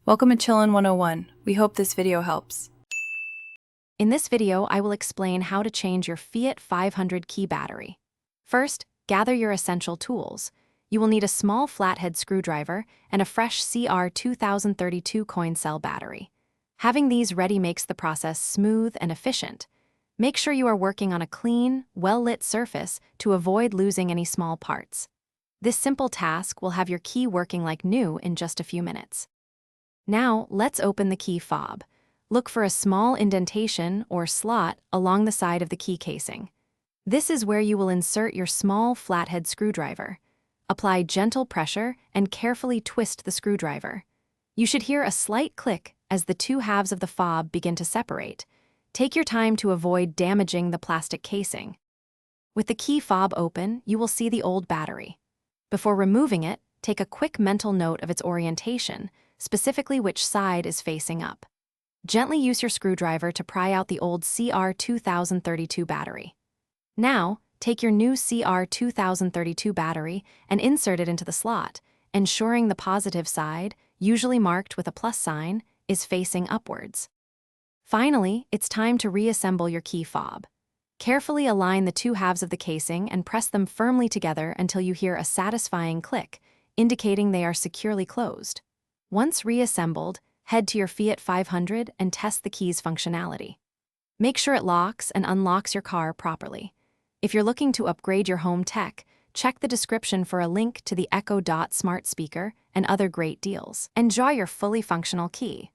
Welcome to Chillin' 101. We hope this video helps. In this video, I will explain how to change your Fiat 500 key battery. First, gather your essential tools. You will need a small flathead screwdriver and a fresh CR 2032 coin cell battery. Having these ready makes the process smooth and efficient. Make sure you are working on a clean, well-lit surface to avoid losing any small parts. This simple task will have your key working like new in just a few minutes. Now, let's open the key fob. Look for a small indentation or slot along the side of the key casing. This is where you will insert your small flathead screwdriver. Apply gentle pressure and carefully twist the screwdriver. You should hear a slight click as the two halves of the fob begin to separate. Take your time to avoid damaging the plastic casing. With the key fob open, you will see the old battery. Before removing it, take a quick mental note of its orientation, specifically which side is facing up. Gently use your screwdriver to pry out the old CR 2032 battery. Now, take your new CR 2032 battery and insert it into the slot, ensuring the positive side, usually marked with a plus sign, is facing upwards. Finally, it's time to reassemble your key fob. Carefully align the two halves of the casing and press them firmly together until you hear a satisfying click, indicating they are securely closed. Once reassembled, head to your Fiat 500 and test the key's functionality. Make sure it locks and unlocks your car properly. If you're looking to upgrade your home tech, check the description for a link to the Echo Dot smart speaker and other great deals. Enjoy your fully functional key.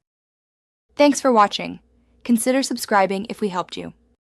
Thanks for watching. Consider subscribing if we helped you.